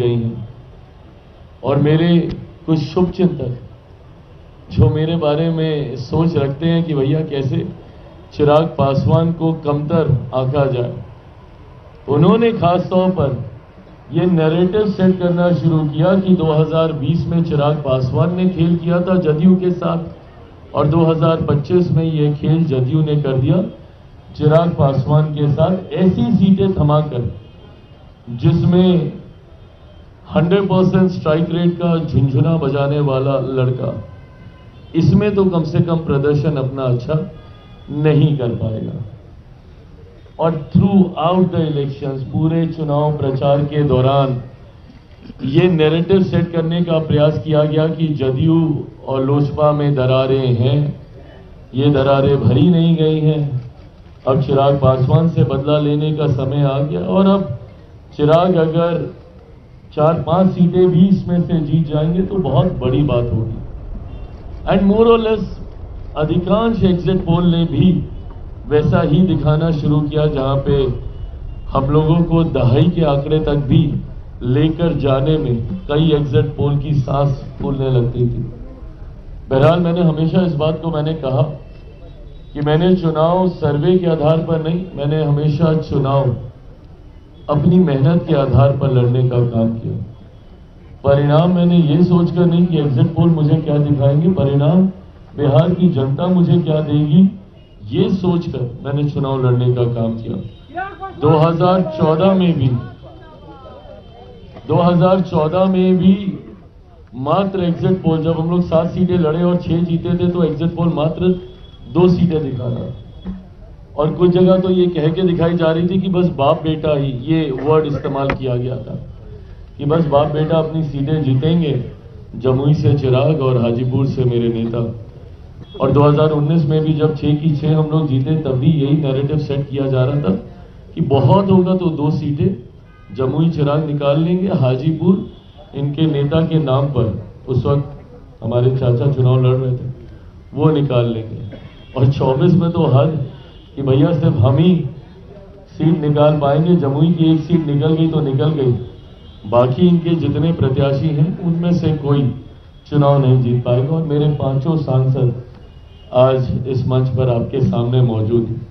गई हैं। और मेरे कुछ शुभचिंतक जो मेरे बारे में सोच रखते हैं कि भैया कैसे चिराग पासवान को कमतर आंका जाए, उन्होंने खास तौर पर ये नैरेटिव सेट करना शुरू किया कि 2020 में चिराग पासवान ने खेल किया था जदयू के साथ और 2025 में ये खेल जदयू ने कर दिया चिराग पासवान के साथ, ऐसी सीटें थमाकर जिसमें 100% स्ट्राइक रेट का झुंझुना बजाने वाला लड़का इसमें तो कम से कम प्रदर्शन अपना अच्छा नहीं कर पाएगा। और थ्रू आउट द इलेक्शंस, पूरे चुनाव प्रचार के दौरान ये नैरेटिव सेट करने का प्रयास किया गया कि जदयू और लोजपा में दरारें हैं, ये दरारें भरी नहीं गई हैं, अब चिराग पासवान से बदला लेने का समय आ गया और अब चिराग अगर 4-5 सीटें भी इसमें से जीत जाएंगे तो बहुत बड़ी बात होगी। एंड मोर और लेस अधिकांश एग्जिट पोल ने भी वैसा ही दिखाना शुरू किया, जहां पे हम लोगों को दहाई के आंकड़े तक भी लेकर जाने में कई एग्जिट पोल की सांस फूलने लगती थी। बहरहाल मैंने हमेशा इस बात को मैंने कहा कि मैंने चुनाव सर्वे के आधार पर नहीं, मैंने हमेशा चुनाव अपनी मेहनत के आधार पर लड़ने का काम किया। परिणाम मैंने ये सोचकर नहीं कि एग्जिट पोल मुझे क्या दिखाएंगे, परिणाम बिहार की जनता मुझे क्या देगी, ये सोचकर मैंने चुनाव लड़ने का काम किया। 2014 में भी मात्र एग्जिट पोल, जब हम लोग 7 सीटें लड़े और 6 जीते थे, तो एग्जिट पोल मात्र 2 सीटें दिखा रहा और कुछ जगह तो ये कह के दिखाई जा रही थी कि बस बाप बेटा ही, ये वर्ड इस्तेमाल किया गया था कि बस बाप बेटा अपनी सीटें जीतेंगे, जमुई से चिराग और हाजीपुर से मेरे नेता। और 2019 में भी जब 6 की 6 हम लोग जीते, तब भी यही नैरेटिव सेट किया जा रहा था कि बहुत होगा तो 2 सीटें जमुई चिराग निकाल लेंगे, हाजीपुर इनके नेता के नाम पर उस वक्त हमारे चाचा चुनाव लड़ रहे थे वो निकाल लेंगे। और 24 में तो हद कि भैया सिर्फ हम ही सीट निकाल पाएंगे, जमुई की 1 सीट निकल गई तो निकल गई, बाकी इनके जितने प्रत्याशी हैं उनमें से कोई चुनाव नहीं जीत पाएगा। और मेरे 5 सांसद आज इस मंच पर आपके सामने मौजूद हैं।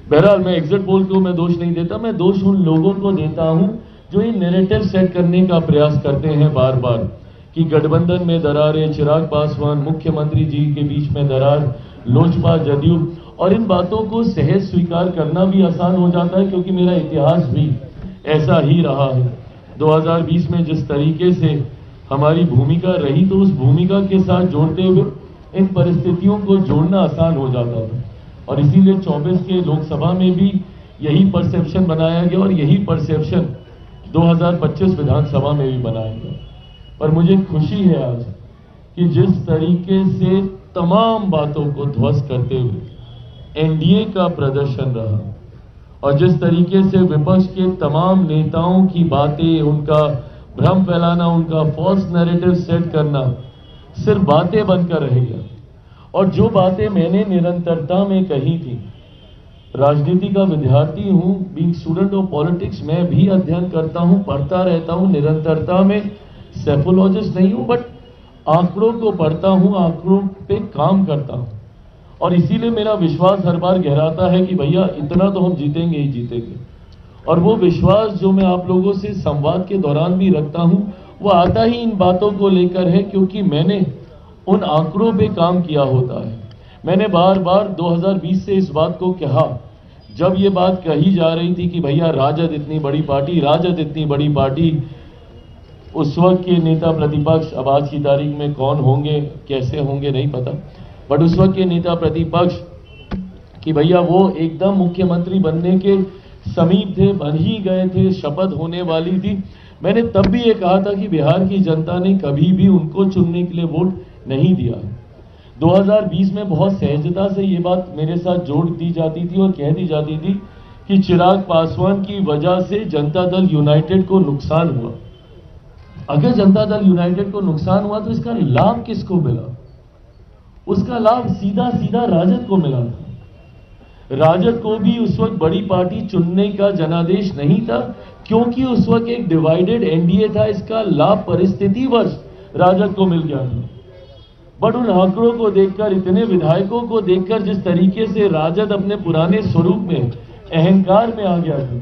बहरहाल मैं एग्जिट पोल को मैं दोष नहीं देता, मैं दोष उन लोगों को देता हूं जो ये नैरेटिव सेट करने का प्रयास करते हैं बार बार कि गठबंधन में दरारें, चिराग पासवान मुख्यमंत्री जी के बीच में दरार, लोजपा जदयू, और इन बातों को सहज स्वीकार करना भी आसान हो जाता है क्योंकि मेरा इतिहास भी ऐसा ही रहा है। 2020 में जिस तरीके से हमारी भूमिका रही, तो उस भूमिका के साथ जोड़ते हुए इन परिस्थितियों को जोड़ना आसान हो जाता था और इसीलिए 24 के लोकसभा में भी यही परसेप्शन बनाया गया और यही परसेप्शन 2025 विधानसभा में भी बनाया गया। पर मुझे खुशी है आज कि जिस तरीके से तमाम बातों को ध्वस्त करते हुए एनडीए का प्रदर्शन रहा और जिस तरीके से विपक्ष के तमाम नेताओं की बातें, उनका भ्रम फैलाना, उनका फॉल्स नैरेटिव सेट करना सिर्फ बातें बनकर रह गया। और जो बातें मैंने निरंतरता में कही थी, राजनीति का विद्यार्थी हूं, बीइंग स्टूडेंट ऑफ पॉलिटिक्स, मैं भी अध्ययन करता हूं, पढ़ता रहता हूं, निरंतरता में सेफोलॉजिस्ट नहीं हूं, बट आंकड़ों को पढ़ता हूं, आंकड़ों पे काम करता हूं और इसीलिए मेरा विश्वास हर बार गहराता है कि भैया इतना तो हम जीतेंगे ही जीतेंगे। और वो विश्वास जो मैं आप लोगों से संवाद के दौरान भी रखता हूं, वो आता ही इन बातों को लेकर है क्योंकि मैंने उन आंकड़ों पे काम किया होता है। मैंने बार बार 2020 से इस बात को कहा, जब ये बात कही जा रही थी कि भैया राजद इतनी बड़ी पार्टी, राजद इतनी बड़ी पार्टी, उस वक्त के नेता प्रतिपक्ष, अब आज की तारीख में कौन होंगे कैसे होंगे नहीं पता, बट उस वक्त के नेता प्रतिपक्ष कि भैया वो एकदम मुख्यमंत्री बनने के समीप थे, बन ही गए थे, शपथ होने वाली थी। मैंने तब भी ये कहा था कि बिहार की जनता ने कभी भी उनको चुनने के लिए वोट नहीं दिया है। 2020 में बहुत सहजता से ये बात मेरे साथ जोड़ दी जाती थी और कह दी जाती थी कि चिराग पासवान की वजह से जनता दल यूनाइटेड को नुकसान हुआ। अगर जनता दल यूनाइटेड को नुकसान हुआ तो इसका लाभ किसको मिला? उसका लाभ सीधा सीधा राजद को मिला था। राजद को भी उस वक्त बड़ी पार्टी चुनने का जनादेश नहीं था क्योंकि उस वक्त एक डिवाइडेड एनडीए था, इसका लाभ परिस्थितिवश राजद को मिल गया था। बट उन आंकड़ों को देखकर, इतने विधायकों को देखकर, जिस तरीके से राजद अपने पुराने स्वरूप में, अहंकार में आ गया था,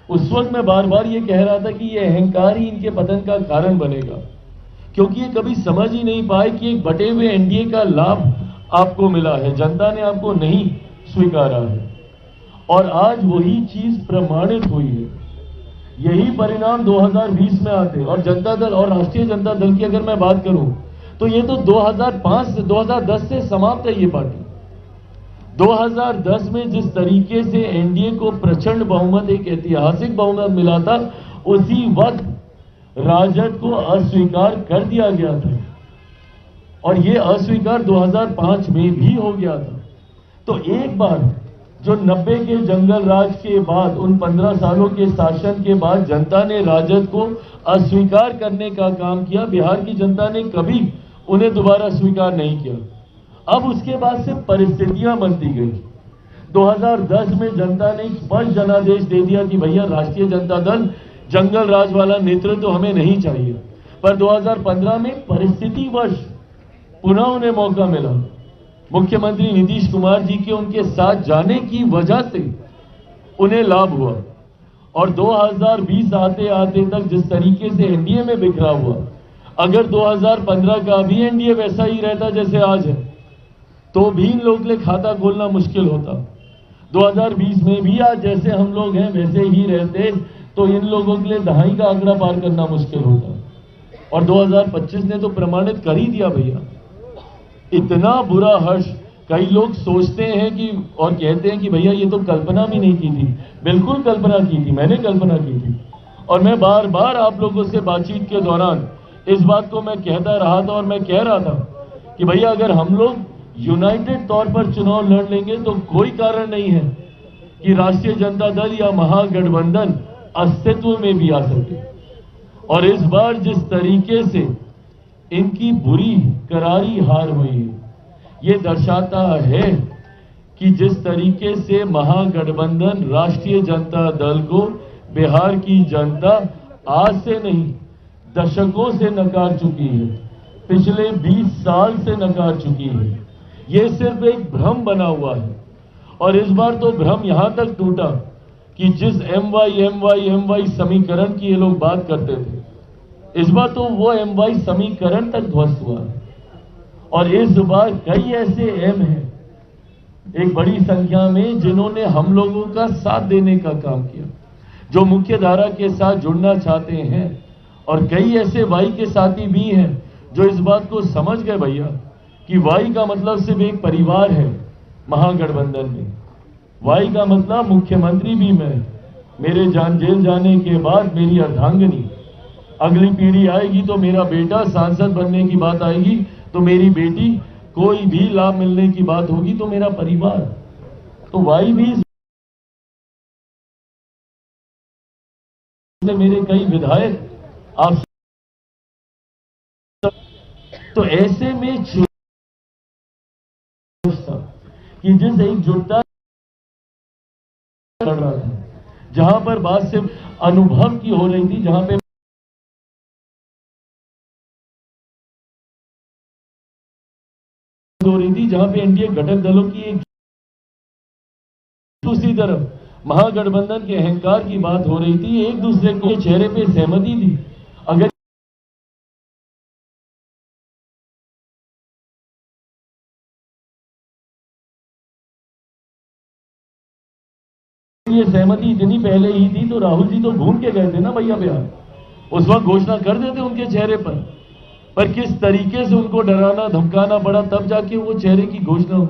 उस वक्त मैं बार बार ये कह रहा था कि ये अहंकार ही इनके पतन का कारण बनेगा, क्योंकि ये कभी समझ ही नहीं पाए कि एक बटे हुए एनडीए का लाभ आपको मिला है, जनता ने आपको नहीं स्वीकारा है। और आज वही चीज प्रमाणित हुई है। यही परिणाम 2020 में आते, और जनता दल और राष्ट्रीय जनता दल की अगर मैं बात करूं तो ये तो 2005 से 2010 से समाप्त है ये पार्टी। 2010 में जिस तरीके से एनडीए को प्रचंड बहुमत, एक ऐतिहासिक बहुमत मिला था, उसी वक्त राजद को अस्वीकार कर दिया गया था, और ये अस्वीकार 2005 में भी हो गया था। तो एक बार जो 90 के जंगल राज के बाद, उन 15 सालों के शासन के बाद जनता ने राजद को अस्वीकार करने का काम किया। बिहार की जनता ने कभी उन्हें दोबारा स्वीकार नहीं किया। अब उसके बाद से परिस्थितियां बनती गई। 2010 में जनता ने स्पष्ट जनादेश दे दिया कि भैया राष्ट्रीय जनता दल जंगल राज वाला नेतृत्व तो हमें नहीं चाहिए। पर 2015 में परिस्थितिवश पुनः उन्हें मौका मिला। मुख्यमंत्री नीतीश कुमार जी के उनके साथ जाने की वजह से उन्हें लाभ हुआ, और 2020 आते आते तक जिस तरीके से एनडीए में बिखरा हुआ, अगर 2015 का भी एनडीए वैसा ही रहता जैसे आज है, तो भी इन लोगों के लिए खाता खोलना मुश्किल होता। 2020 में भी आज जैसे हम लोग हैं वैसे ही रहते, तो इन लोगों के लिए दहाई का आंकड़ा पार करना मुश्किल होता। और 2025 ने तो प्रमाणित कर ही दिया भैया। इतना बुरा हर्ष, कई लोग सोचते हैं कि और कहते हैं कि भैया ये तो कल्पना भी नहीं की थी। बिल्कुल कल्पना की थी, मैंने कल्पना की थी, और मैं बार बार आप लोगों से बातचीत के दौरान इस बात को मैं कहता रहा था, और मैं कह रहा था कि भैया अगर हम लोग यूनाइटेड तौर पर चुनाव लड़ लेंगे तो कोई कारण नहीं है कि राष्ट्रीय जनता दल या महागठबंधन अस्तित्व में भी आ सके। और इस बार जिस तरीके से इनकी बुरी करारी हार हुई है, ये दर्शाता है कि जिस तरीके से महागठबंधन राष्ट्रीय जनता दल को बिहार की जनता आज से नहीं दशकों से नकार चुकी है, पिछले 20 साल से नकार चुकी है। ये सिर्फ एक भ्रम बना हुआ है, और इस बार तो भ्रम यहां तक टूटा कि जिस एमवाई समीकरण की ये लोग बात करते थे, इस बार तो वो एमवाई समीकरण तक ध्वस्त हुआ है। और इस बार कई ऐसे एम हैं एक बड़ी संख्या में जिन्होंने हम लोगों का साथ देने का काम किया, जो मुख्य धारा के साथ जुड़ना चाहते हैं, और कई ऐसे वाई के साथी भी हैं जो इस बात को समझ गए भैया कि वाई का मतलब सिर्फ एक परिवार है महागठबंधन में। वाई का मतलब मुख्यमंत्री भी मैं, मेरे जेल जाने के बाद मेरी अर्धांगिनी, अगली पीढ़ी आएगी तो मेरा बेटा सांसद बनने की बात आएगी तो मेरी बेटी, कोई भी लाभ मिलने की बात होगी तो मेरा परिवार। तो वाई भी मेरे कई विधायक आप, तो ऐसे में कि जिस एकजुटता कर रहा था, जहां पर बात सिर्फ अनुभव की हो रही थी, जहां पे हो रही थी, जहां पे एनडीए घटक दलों की एक, दूसरी तरफ महागठबंधन के अहंकार की बात हो रही थी, एक दूसरे को चेहरे पे सहमति थी। अगर ये सहमति इतनी पहले ही थी तो राहुल जी तो घूम के गए थे ना भैया बिहार, उस वक्त घोषणा कर देते उनके चेहरे पर किस तरीके से उनको डराना धमकाना पड़ा, तब जाके वो चेहरे की घोषणा हुई।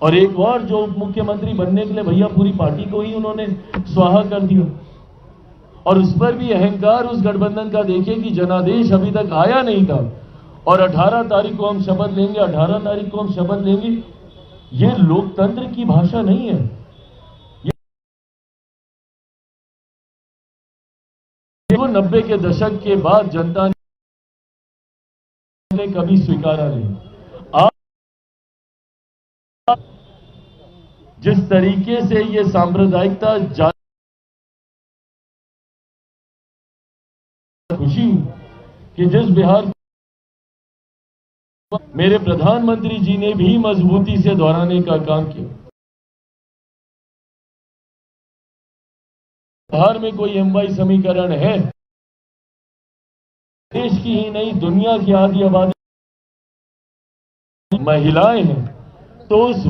और एक और जो उप मुख्यमंत्री बनने के लिए भैया पूरी पार्टी को ही उन्होंने स्वाहा कर दिया, और उस पर भी अहंकार उस गठबंधन का देखिए कि जनादेश अभी तक आया नहीं था, और 18 तारीख को हम शपथ लेंगे, 18 तारीख को हम शपथ लेंगे। ये लोकतंत्र की भाषा नहीं है। वो 90 के दशक के बाद जनता ने कभी स्वीकारा नहीं। आज जिस तरीके से ये सांप्रदायिकता खुशी कि जिस बिहार मेरे प्रधानमंत्री जी ने भी मजबूती से दोहराने का काम किया। बिहार में कोई एमवाई समीकरण है, देश की ही नहीं दुनिया की आधी आबादी महिलाएं हैं, तो उस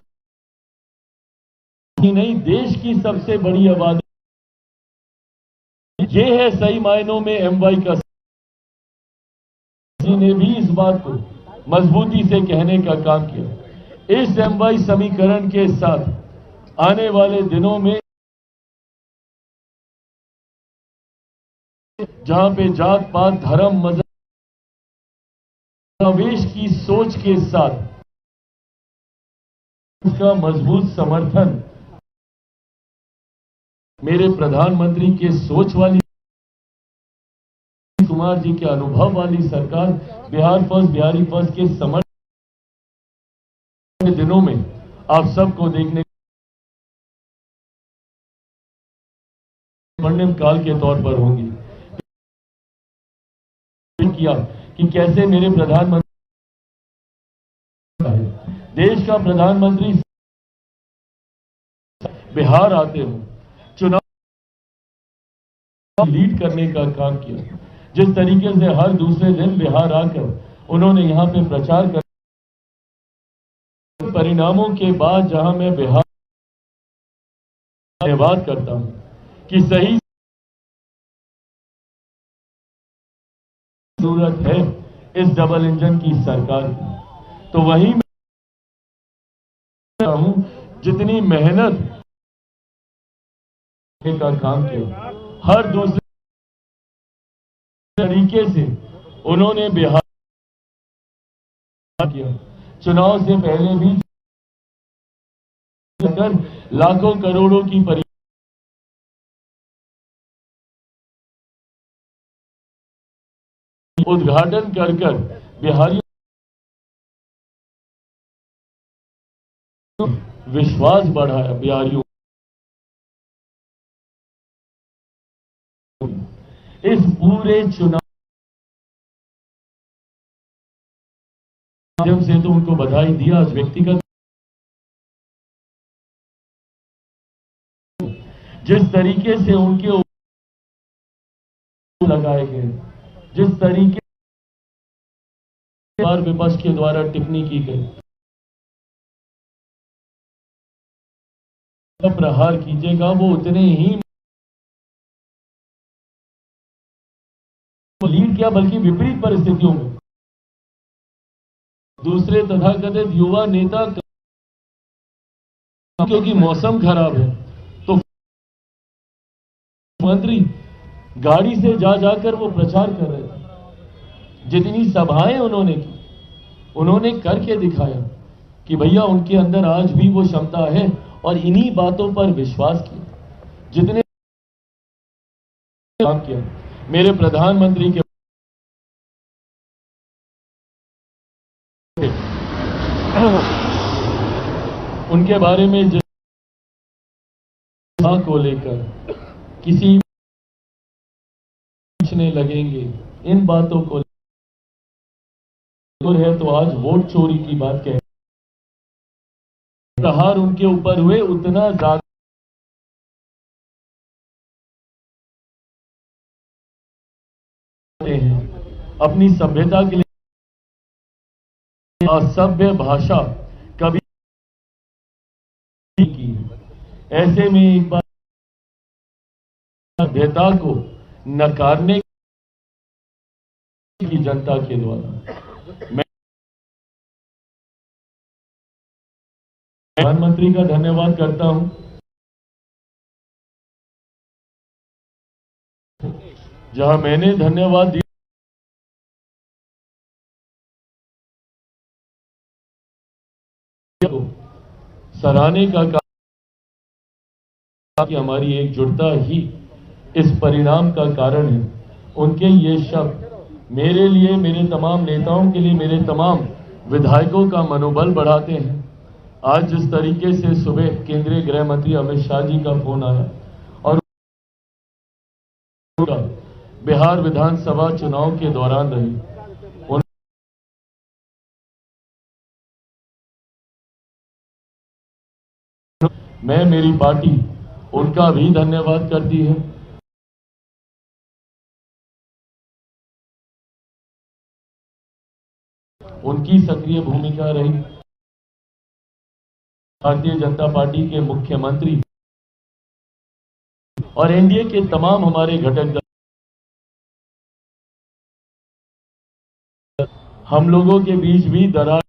ही नहीं देश की सबसे बड़ी आबादी ये है सही मायनों में एमवाई का। जी ने भी इस बात को मजबूती से कहने का काम किया। इस एमवाई समीकरण के साथ आने वाले दिनों में जहां पे जात पात धर्म मजहब समावेश की सोच के साथ उसका मजबूत समर्थन मेरे प्रधानमंत्री के सोच वाली कुमार जी के अनुभव वाली सरकार बिहार फर्स्ट बिहारी फर्स्ट के समर्थन दिनों में आप सबको देखने स्वर्णिम काल के तौर पर होंगी। किया कि कैसे मेरे प्रधानमंत्री देश का प्रधानमंत्री बिहार आते हो चुनाव लीड करने का काम किया। जिस तरीके से हर दूसरे दिन बिहार आकर उन्होंने यहां पे प्रचार कर परिणामों के बाद जहां मैं बिहार धन्यवाद करता हूं कि सही जरूरत है इस डबल इंजन की सरकार की, तो वहीं मैं हूं जितनी मेहनत का काम किया हर दूसरे तरीके से उन्होंने बिहार किया। चुनाव से पहले भी लाखों करोड़ों की उद्घाटन कर बिहारियों विश्वास बढ़ाया। बिहारियों इस पूरे चुनाव माध्यम से तो उनको बधाई दिया आज व्यक्तिगत, जिस तरीके से उनके लगाए गए, जिस तरीके विपक्ष के द्वारा टिप्पणी की गई, प्रहार कीजिएगा वो उतने ही लीड किया, बल्कि विपरीत परिस्थितियों में दूसरे तथाकथित युवा नेता क्योंकि मौसम खराब है तो मंत्री गाड़ी से जा जाकर वो प्रचार कर रहे थे। जितनी सभाएं उन्होंने की उन्होंने करके दिखाया कि भैया उनके अंदर आज भी वो क्षमता है और इन्हीं बातों पर विश्वास किया। जितने काम किया मेरे प्रधानमंत्री के उनके बारे में जिस को लेकर किसी पूछने लगेंगे इन बातों को है तो आज वोट चोरी की बात कह प्रहार उनके ऊपर हुए उतना ज्यादा हैं अपनी सभ्यता के लिए असभ्य भाषा कभी की। ऐसे में एक बार सभ्यता को नकारने की जनता के द्वारा मैं प्रधानमंत्री का धन्यवाद करता हूं। जहां मैंने धन्यवाद दिया सराहने का काम कि हमारी एकजुटता ही इस परिणाम का कारण है। उनके ये शब्द मेरे लिए, मेरे तमाम नेताओं के लिए, मेरे तमाम विधायकों का मनोबल बढ़ाते हैं। आज जिस तरीके से सुबह केंद्रीय गृह मंत्री अमित शाह जी का फोन आया और बिहार बिहार विधानसभा चुनाव के दौरान रही। मैं, मेरी पार्टी उनका भी धन्यवाद करती है। उनकी सक्रिय भूमिका रही। भारतीय जनता पार्टी के मुख्यमंत्री और एनडीए के तमाम हमारे घटक दल, हम लोगों के बीच भी दरार,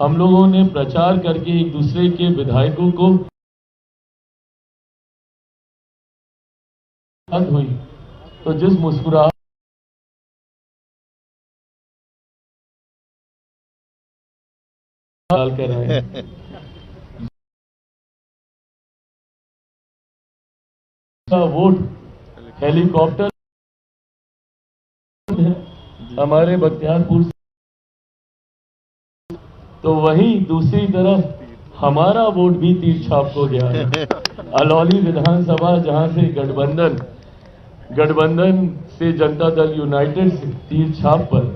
हम लोगों ने प्रचार करके एक दूसरे के विधायकों को हुई, तो जिस मुस्कुराहट कर रहे हैं वोट हेलीकॉप्टर हमारे बख्तियारपुर, तो वहीं दूसरी तरफ हमारा वोट भी तीर छाप को गया है। अलौली विधानसभा, जहां से गठबंधन से जनता दल यूनाइटेड से तीर छाप पर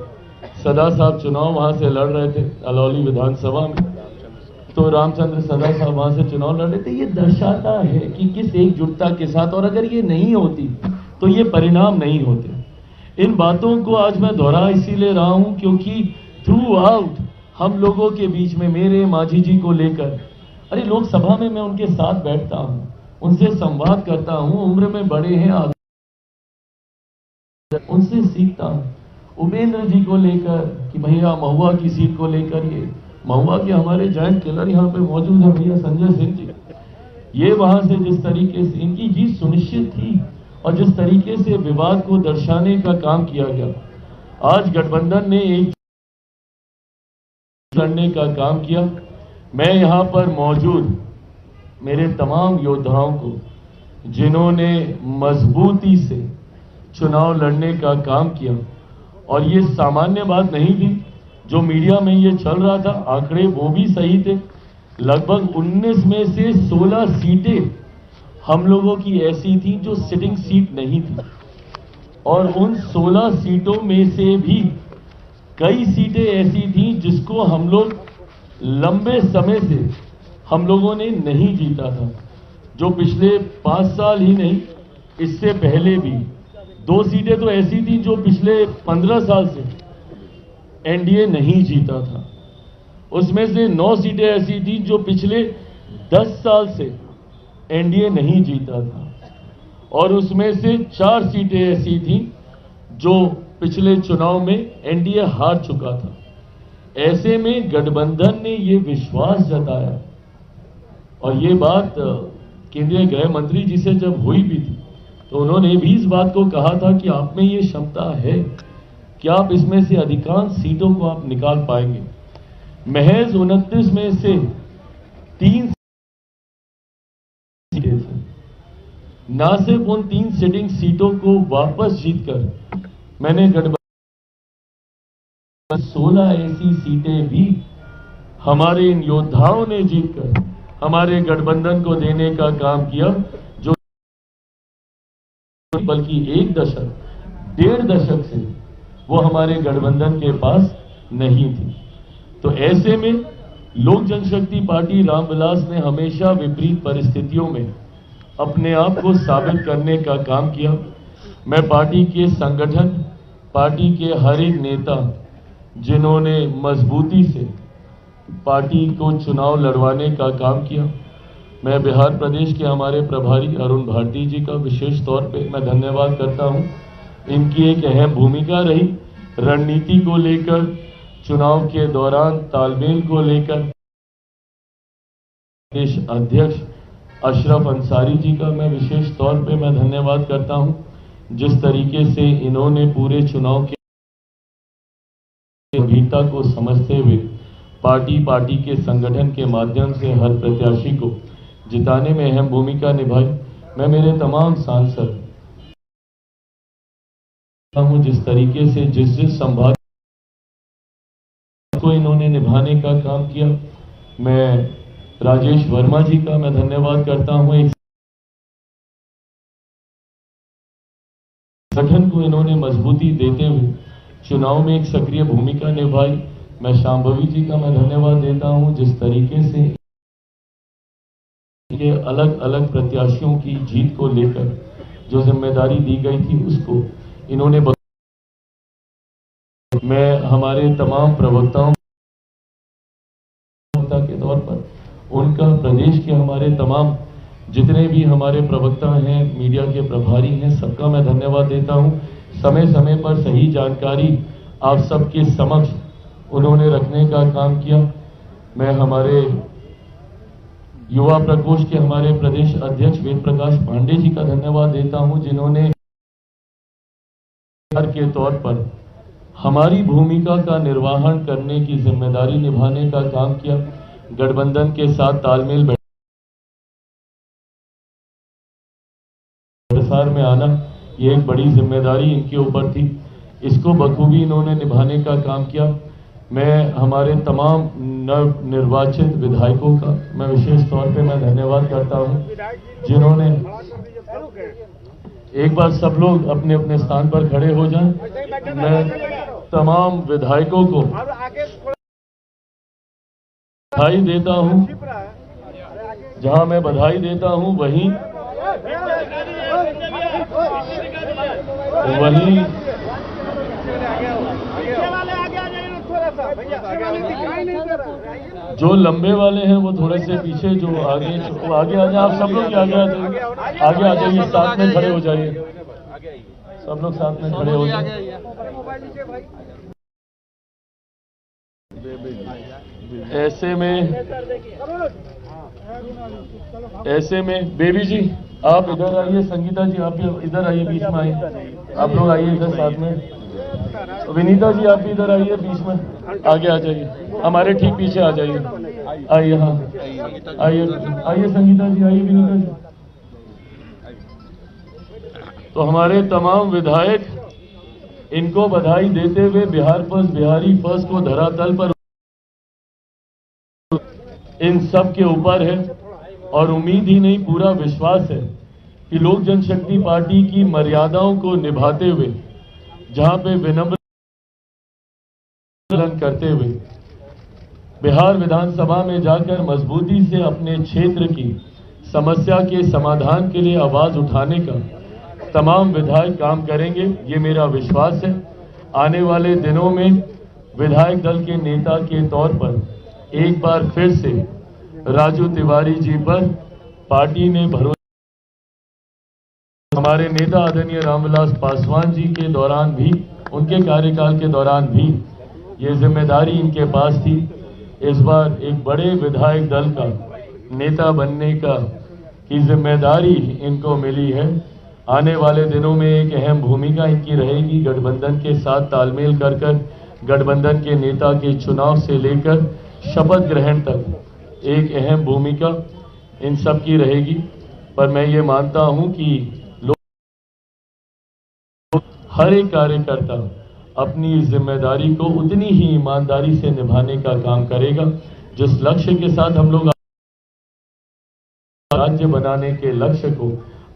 सदा साहब चुनाव वहां से लड़ रहे थे अलौली विधानसभा में, तो रामचंद्र सदा साहब वहां से चुनाव लड़ रहे थे। ये दर्शाता है कि किस एकजुटता के साथ, और अगर ये नहीं होती तो ये परिणाम नहीं होते। इन बातों को आज मैं दोहरा इसीलिए रहा हूं क्योंकि थ्रू आउट हम लोगों के बीच में मेरे माझी जी को लेकर, अरे लोकसभा में मैं उनके साथ बैठता हूं, उनसे संवाद करता हूं, उम्र में बड़े हैं, उनसे सीखता हूं। उपेंद्र जी को लेकर कि भैया महुआ की सीट को लेकर, ये महुआ के हमारे जॉइंट किलर यहाँ पे मौजूद है भैया संजय सिंह जी, ये वहां से जिस तरीके से इनकी जीत सुनिश्चित थी और जिस तरीके से विवाद को दर्शाने का काम किया गया, आज गठबंधन ने एक लड़ने का काम किया। मैं यहां पर मौजूद मेरे तमाम योद्धाओं को, जिन्होंने मजबूती से चुनाव लड़ने का काम किया, और ये सामान्य बात नहीं थी जो मीडिया में ये चल रहा था, आंकड़े वो भी सही थे। लगभग 19 में से 16 सीटें हम लोगों की ऐसी थी जो सिटिंग सीट नहीं थी, और उन 16 सीटों में से भी कई सीटें ऐसी थी जिसको हम लोग लंबे समय से हम लोगों ने नहीं जीता था, जो पिछले 5 साल ही नहीं, इससे पहले भी 2 सीटें तो ऐसी थी जो पिछले 15 साल से एनडीए नहीं जीता था। उसमें से 9 सीटें ऐसी थी जो पिछले 10 साल से एनडीए नहीं जीता था, और उसमें से 4 सीटें ऐसी थी जो पिछले चुनाव में एनडीए हार चुका था। ऐसे में गठबंधन ने ये विश्वास जताया, और ये बात केंद्रीय गृह मंत्री जी से जब हुई भी थी तो उन्होंने भी इस बात को कहा था कि आप में ये क्षमता है कि आप इसमें से अधिकांश सीटों को आप निकाल पाएंगे। महज 29 में से 3 सीटें से ना सिर्फ उन 3 सिटिंग सीटों को वापस जीतकर मैंने गठबंधन 16 ऐसी सीटें भी हमारे इन योद्धाओं ने जीतकर हमारे गठबंधन को देने का काम किया, जो बल्कि 1 दशक 1.5 दशक से वो हमारे गठबंधन के पास नहीं थी। तो ऐसे में लोक जनशक्ति पार्टी रामविलास ने हमेशा विपरीत परिस्थितियों में अपने आप को साबित करने का काम किया। मैं पार्टी के संगठन, पार्टी के हर एक नेता, जिन्होंने मजबूती से पार्टी को चुनाव लड़वाने का काम किया, मैं बिहार प्रदेश के हमारे प्रभारी अरुण भारती जी का विशेष तौर पे मैं धन्यवाद करता हूं। इनकी एक अहम भूमिका रही रणनीति को लेकर, चुनाव के दौरान तालमेल को लेकर। प्रदेश अध्यक्ष अशरफ अंसारी जी का मैं विशेष तौर पे मैं धन्यवाद करता हूं, जिस तरीके से इन्होंने पूरे चुनाव के गंभीरता को समझते हुए पार्टी के संगठन के माध्यम से हर प्रत्याशी को जिताने में अहम भूमिका निभाई। मैं मेरे तमाम सांसद हूं, जिस तरीके से जिस संभाग को इन्होंने निभाने का काम किया, मैं राजेश वर्मा जी का मैं धन्यवाद करता हूं। एक संगठन को इन्होंने मजबूती देते हुए चुनाव में एक सक्रिय भूमिका निभाई। मैं शांभवी जी का मैं धन्यवाद देता हूं, जिस तरीके से ये अलग अलग प्रत्याशियों की जीत को लेकर जो जिम्मेदारी दी गई थी उसको इन्होंने मैं हमारे तमाम प्रवक्ताओं के तौर पर उनका, प्रदेश के हमारे तमाम जितने भी हमारे प्रवक्ता हैं, मीडिया के प्रभारी हैं, सबका मैं धन्यवाद देता हूं। समय समय पर सही जानकारी आप सबके समक्ष उन्होंने रखने का काम किया। मैं हमारे युवा प्रकोष्ठ के हमारे प्रदेश अध्यक्ष वेद प्रकाश पांडे जी का धन्यवाद देता हूं, जिन्होंने के तौर पर हमारी भूमिका का निर्वहन करने की जिम्मेदारी निभाने का काम किया। गठबंधन के साथ तालमेल प्रसार में आना, ये एक बड़ी जिम्मेदारी इनके ऊपर थी, इसको बखूबी इन्होंने निभाने का काम किया। मैं हमारे तमाम नव निर्वाचित विधायकों का मैं विशेष तौर पे मैं धन्यवाद करता हूं, जिन्होंने, एक बार सब लोग अपने अपने स्थान पर खड़े हो जाएं। मैं तमाम विधायकों को बधाई देता हूं। जहां मैं बधाई देता हूं वहीं जो लंबे वाले हैं वो थोड़े से पीछे, जो आगे आ जाए। आप सब लोग आगे आ जाइए, आगे आ जाइए, साथ में खड़े हो जाइए, सब लोग साथ में खड़े हो जाइए। ऐसे में बेबी जी आप इधर आइए, संगीता जी आप इधर आइए, बीच में आइए, आप लोग आइए इधर साथ में। विनीता जी आप भी इधर आइए, बीच में आगे आ जाइए, हमारे ठीक पीछे आ जाइए। आइए, हाँ आइए, आइए संगीता जी, आइए विनीता जी। तो हमारे तमाम विधायक इनको बधाई देते हुए बिहार फर्स्ट, बिहारी फर्स्ट को धरातल पर इन सब के ऊपर है, और उम्मीद ही नहीं पूरा विश्वास है कि लोक जनशक्ति पार्टी की मर्यादाओं को निभाते हुए, जहां पे विनम्र करते हुए बिहार विधानसभा में जाकर मजबूती से अपने क्षेत्र की समस्या के समाधान के लिए आवाज उठाने का तमाम विधायक काम करेंगे, ये मेरा विश्वास है। आने वाले दिनों में विधायक दल के नेता के तौर पर एक बार फिर से राजू तिवारी जी पर पार्टी ने भरोसा, हमारे नेता आदरणीय रामविलास पासवान जी के दौरान भी, उनके कार्यकाल के दौरान भी ये जिम्मेदारी इनके पास थी। इस बार एक बड़े विधायक दल का नेता बनने की जिम्मेदारी इनको मिली है। आने वाले दिनों में एक अहम भूमिका इनकी रहेगी। गठबंधन के साथ तालमेल कर गठबंधन के नेता के चुनाव से लेकर शपथ ग्रहण तक एक अहम भूमिका इन सब की रहेगी। पर मैं ये मानता हूं कि हर एक कार्यकर्ता अपनी इस जिम्मेदारी को उतनी ही ईमानदारी से निभाने का काम करेगा। जिस लक्ष्य के साथ हम लोग राज्य बनाने के लक्ष्य को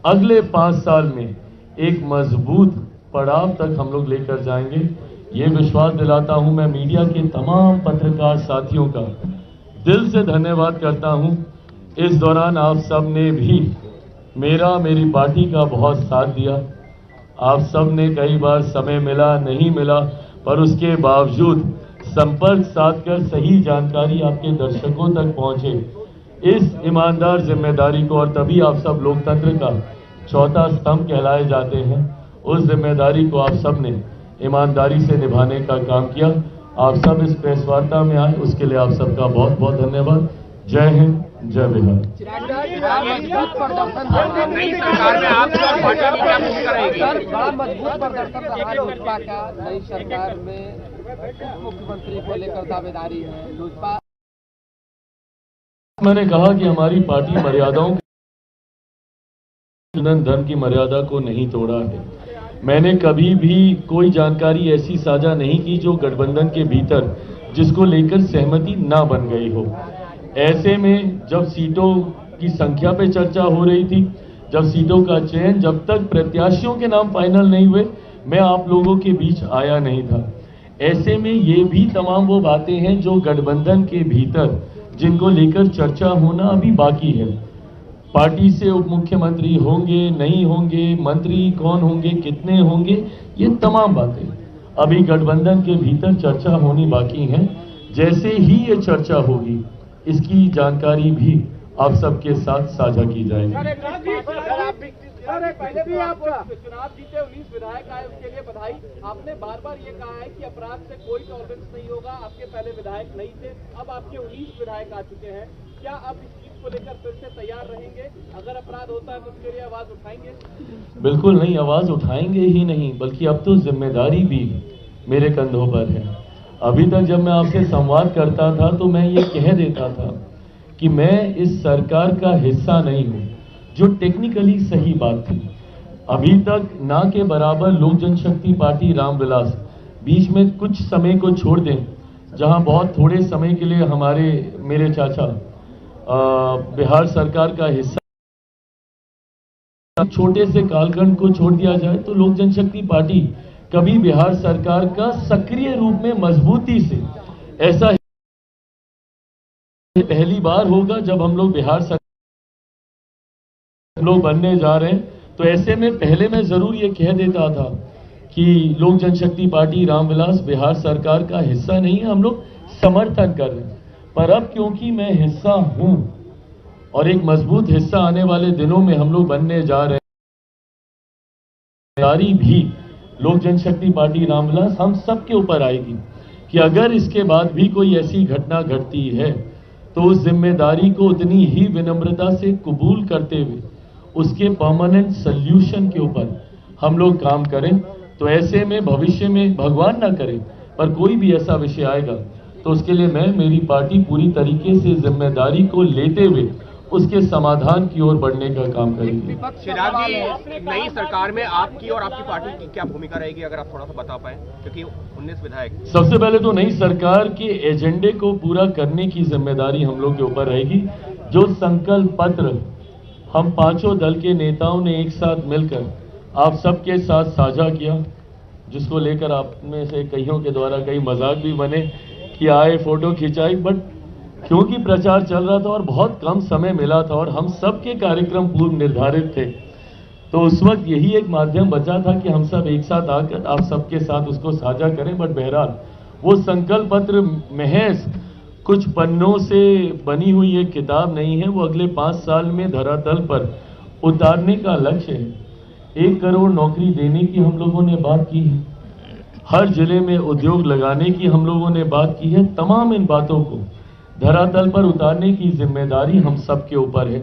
अगले 5 साल में एक मजबूत पड़ाव तक हम लोग लेकर जाएंगे, ये विश्वास दिलाता हूं। मैं मीडिया के तमाम पत्रकार साथियों का दिल से धन्यवाद करता हूं। इस दौरान आप सब ने भी मेरी पार्टी का बहुत साथ दिया। आप सब ने कई बार समय मिला नहीं मिला, पर उसके बावजूद संपर्क साधकर सही जानकारी आपके दर्शकों तक पहुंचे, इस ईमानदार जिम्मेदारी को, और तभी आप सब लोकतंत्र का चौथा स्तंभ कहलाए जाते हैं, उस जिम्मेदारी को आप सब ने ईमानदारी से निभाने का काम किया। आप सब इस प्रेस वार्ता में आए, उसके लिए आप सबका बहुत बहुत धन्यवाद। जय हिंद, जय बिहार। मजबूत प्रदर्शन नई सरकार में आप और पार्टी की क्या भूमिका रहेगी? सर, बड़ा मजबूत प्रदर्शन रहा लोजपा का नई सरकार में, मुख्यमंत्री को लेकर दावेदारी है लोजपा। मैंने कहा कि हमारी पार्टी मर्यादाओं, धर्म की मर्यादा को नहीं तोड़ा है। मैंने कभी भी कोई जानकारी ऐसी साझा नहीं की जो गठबंधन के भीतर जिसको लेकर सहमति ना बन गई हो। ऐसे में जब सीटों की संख्या पे चर्चा हो रही थी, जब सीटों का चयन, जब तक प्रत्याशियों के नाम फाइनल नहीं हुए, मैं आप लोगों के बीच आया नहीं था। ऐसे में ये भी तमाम वो बातें हैं जो गठबंधन के भीतर जिनको लेकर चर्चा होना अभी बाकी है। पार्टी से उप मुख्यमंत्री होंगे नहीं होंगे, मंत्री कौन होंगे, कितने होंगे, ये तमाम बातें अभी गठबंधन के भीतर चर्चा होनी बाकी है। जैसे ही ये चर्चा होगी इसकी जानकारी भी आप सबके साथ साझा की जाएगी। पहले भी आप चुनाव जीते, 19 विधायक आए, उसके लिए बधाई। आपने बार बार ये कहा है कि अपराध से कोई टॉलरेंस नहीं होगा। आपके पहले विधायक नहीं थे, अब आपके 19 विधायक आ चुके हैं। क्या आप इस चीज को लेकर फिर से तैयार रहेंगे? अगर अपराध होता है तो उसके लिए आवाज उठाएंगे? बिल्कुल नहीं, आवाज उठाएंगे ही नहीं, बल्कि अब तो जिम्मेदारी भी मेरे कंधों पर है। अभी तक जब मैं आपसे संवाद करता था तो मैं ये कह देता था कि मैं इस सरकार का हिस्सा नहीं हूं, जो टेक्निकली सही बात थी। अभी तक ना के बराबर लोक जनशक्ति पार्टी रामविलास बीच में कुछ समय को छोड़ दें, जहां बहुत थोड़े समय के लिए मेरे चाचा बिहार सरकार का हिस्सा, छोटे से कालखंड को छोड़ दिया जाए तो लोक जनशक्ति पार्टी कभी बिहार सरकार का सक्रिय रूप में मजबूती से, ऐसा पहली बार होगा जब हम लोग बिहार सरकार लोग बनने जा रहे हैं। तो ऐसे में पहले मैं जरूर ये कह देता था कि लोक जनशक्ति पार्टी रामविलास बिहार सरकार का हिस्सा नहीं है, हम लोग समर्थन कर रहे हैं। पर अब क्योंकि मैं हिस्सा हूं और एक मजबूत हिस्सा आने वाले दिनों में हम लोग बनने जा रहे हैं, जिम्मेदारी भी लोक जनशक्ति पार्टी रामविलास हम सबके ऊपर आएगी कि अगर इसके बाद भी कोई ऐसी घटना घटती है तो उस जिम्मेदारी को उतनी ही विनम्रता से कबूल करते हुए उसके परमानेंट सल्यूशन के ऊपर हम लोग काम करें। तो ऐसे में भविष्य में भगवान ना करे पर कोई भी ऐसा विषय आएगा तो उसके लिए मेरी पार्टी पूरी तरीके से जिम्मेदारी को लेते हुए उसके समाधान की ओर बढ़ने का काम करेगी। चिराग जी, नई सरकार में आपकी और आपकी पार्टी की क्या भूमिका रहेगी, अगर आप थोड़ा सा बता पाएं, क्योंकि 19 विधायक। सबसे पहले तो नई सरकार के एजेंडे को पूरा करने की जिम्मेदारी हम लोग के ऊपर रहेगी। जो संकल्प पत्र हम पांचों दल के नेताओं ने एक साथ मिलकर आप सबके साथ साझा किया, जिसको लेकर आप में से कईयों के द्वारा कई मजाक भी बने कि आए फोटो खिंचाई, बट क्योंकि प्रचार चल रहा था और बहुत कम समय मिला था और हम सबके कार्यक्रम पूर्व निर्धारित थे, तो उस वक्त यही एक माध्यम बचा था कि हम सब एक साथ आकर आप सबके साथ उसको साझा करें। बट बहरहाल वो संकल्प पत्र महज कुछ पन्नों से बनी हुई एक किताब नहीं है, वो अगले 5 साल में धरातल पर उतारने का लक्ष्य है। 1 करोड़ नौकरी देने की हम लोगों ने बात की है, हर जिले में उद्योग लगाने की हम लोगों ने बात की है। तमाम इन बातों को धरातल पर उतारने की जिम्मेदारी हम सबके ऊपर है।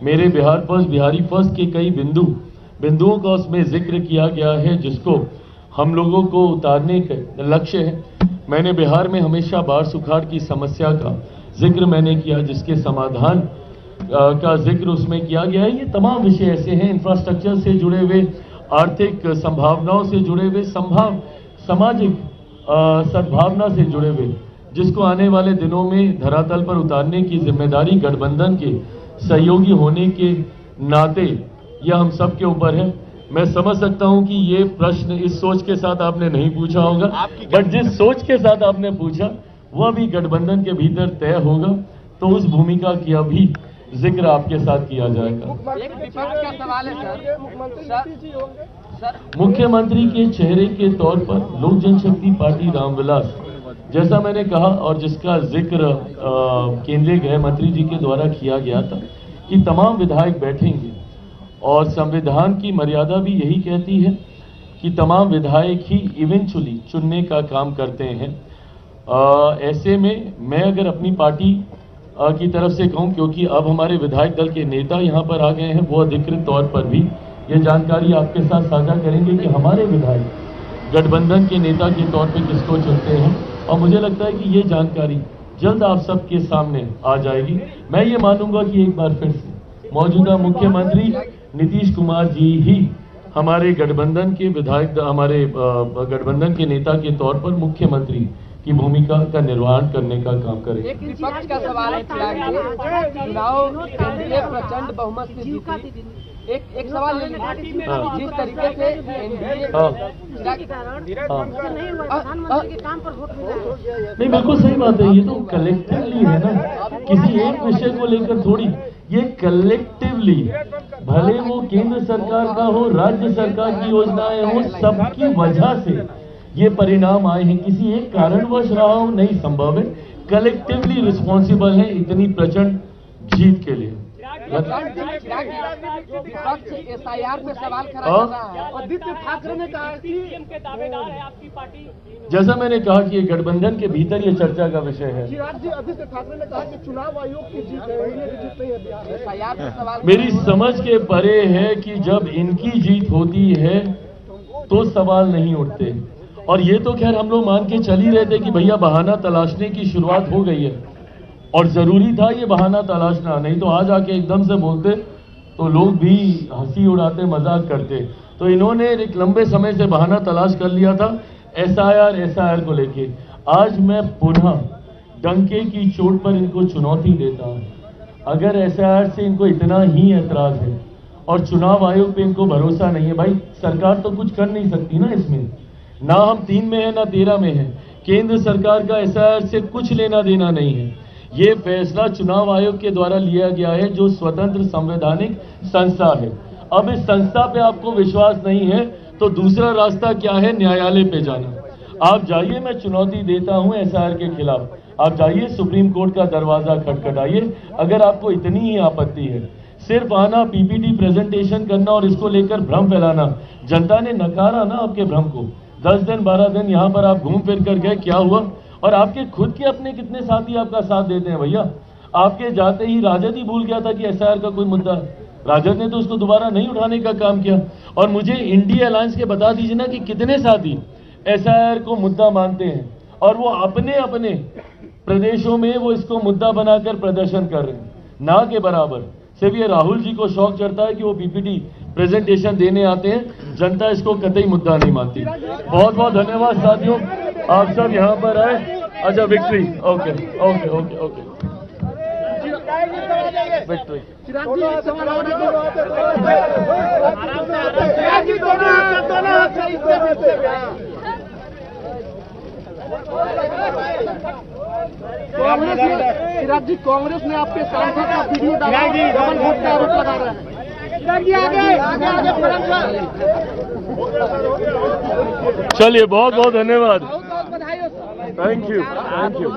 मेरे बिहार फर्स्ट, बिहारी फर्स्ट के कई बिंदुओं का उसमें जिक्र किया गया है, जिसको हम लोगों को उतारने का लक्ष्य है। मैंने बिहार में हमेशा बाढ़ सुखाड़ की समस्या का जिक्र मैंने किया, जिसके समाधान का जिक्र उसमें किया गया है। ये तमाम विषय ऐसे हैं, इंफ्रास्ट्रक्चर से जुड़े हुए, आर्थिक संभावनाओं से जुड़े हुए, सामाजिक सद्भावना से जुड़े हुए, जिसको आने वाले दिनों में धरातल पर उतारने की जिम्मेदारी गठबंधन के सहयोगी होने के नाते यह हम सब के ऊपर है। मैं समझ सकता हूं कि ये प्रश्न इस सोच के साथ आपने नहीं पूछा होगा, बट जिस सोच के साथ आपने पूछा वह भी गठबंधन के भीतर तय होगा, तो उस भूमिका की अभी जिक्र आपके साथ किया जाएगा। एक विपक्ष का सवाल है सर, मुख्यमंत्री के चेहरे के तौर पर लोक जनशक्ति पार्टी रामविलास, जैसा मैंने कहा और जिसका जिक्र केंद्रीय गृह मंत्री जी के द्वारा किया गया था कि तमाम विधायक बैठेंगे और संविधान की मर्यादा भी यही कहती है कि तमाम विधायक ही इवेंचुअली चुनने का काम करते हैं। ऐसे में मैं अगर अपनी पार्टी की तरफ से कहूं, क्योंकि अब हमारे विधायक दल के नेता यहां पर आ गए हैं, वो अधिकृत तौर पर भी ये जानकारी आपके साथ साझा करेंगे कि हमारे विधायक गठबंधन के नेता के तौर पर किसको चुनते हैं, और मुझे लगता है कि ये जानकारी जल्द आप सबके सामने आ जाएगी। मैं ये मानूंगा कि एक बार फिर से मौजूदा मुख्यमंत्री नीतीश कुमार जी ही हमारे गठबंधन के विधायक, हमारे गठबंधन के नेता के तौर पर मुख्यमंत्री की भूमिका का निर्वहन करने का काम करेंगे। एक विपक्ष का सवाल है चिराग जी, चुनाव एनडीए प्रचंड बहुमत से जीती। एक सवाल ले लीजिए, जिस तरीके से एनडीए नहीं, बिल्कुल सही बात है। ये तो कलेक्टिवली है ना, किसी एक विषय को लेकर थोड़ी, ये कलेक्टिवली, भले वो केंद्र सरकार का हो, राज्य सरकार की योजनाएं हो, सबकी वजह से ये परिणाम आए हैं। किसी एक कारणवश रहा हो नहीं संभव है, कलेक्टिवली रिस्पॉन्सिबल है इतनी प्रचंड जीत के लिए। विपक्ष एसआईआर पे सवाल खड़ा कर रहा है। आदित्य ठाकरे ने कहा कि के दावेदार है आपकी पार्टी। जैसा मैंने कहा कि ये गठबंधन के भीतर ये चर्चा का विषय है। आदित्य ठाकरे ने कहा कि चुनाव आयोग की जीत है, एसआईआर पे सवाल। मेरी समझ के परे है कि जब इनकी जीत होती है तो सवाल नहीं उठते। और ये तो खैर हम लोग मान के चल ही रहे थे कि भैया बहाना तलाशने की शुरुआत हो गई है, और जरूरी था ये बहाना तलाशना, नहीं तो आज आके एकदम से बोलते तो लोग भी हंसी उड़ाते, मजाक करते। तो इन्होंने एक लंबे समय से बहाना तलाश कर लिया था एसआईआर को लेके। आज मैं पुनः डंके की चोट पर इनको चुनौती देता हूं। अगर एसआईआर से इनको इतना ही ऐतराज है और चुनाव आयोग पे इनको भरोसा नहीं है, भाई सरकार तो कुछ कर नहीं सकती ना इसमें, ना हम 3 में है ना 13 में है। केंद्र सरकार का एसआईआर से कुछ लेना देना नहीं है। ये फैसला चुनाव आयोग के द्वारा लिया गया है, जो स्वतंत्र संवैधानिक संस्था है। अब इस संस्था पे आपको विश्वास नहीं है तो दूसरा रास्ता क्या है, न्यायालय पे जाना। आप जाइए, मैं चुनौती देता हूं एसआईआर के खिलाफ, आप जाइए सुप्रीम कोर्ट का दरवाजा खटखटाइए। अगर आपको इतनी ही आपत्ति है, सिर्फ आना, पीपीटी प्रेजेंटेशन करना और इसको लेकर भ्रम फैलाना, जनता ने नकारा ना आपके भ्रम को। 10 दिन 12 दिन यहाँ पर आप घूम फिर कर गए, क्या हुआ? और आपके खुद के अपने कितने साथी आपका साथ देते हैं भैया? आपके जाते ही राजद ही भूल गया था कि एसआईआर का कोई मुद्दा है। राजद ने तो उसको दोबारा नहीं उठाने का काम किया। और मुझे इंडिया अलायंस के बता दीजिए ना कि कितने साथी एसआईआर को मुद्दा मानते हैं और वो अपने अपने प्रदेशों में वो इसको मुद्दा बनाकर प्रदर्शन कर रहे हैं, ना के बराबर। सिर्फ ये राहुल जी को शौक चढ़ता है कि वो पीपीटी प्रेजेंटेशन देने आते हैं, जनता इसको कतई मुद्दा नहीं मानती। बहुत बहुत धन्यवाद साथियों, आप सब यहाँ पर आए। अच्छा, victory, okay okay okay okay, victory. Chirag ji, Congress ने आपके सांसद का वीडियो डाला, डबल वोट का आरोप लगा रहे हैं। चलिए, बहुत बहुत धन्यवाद, थैंक यू थैंक यू।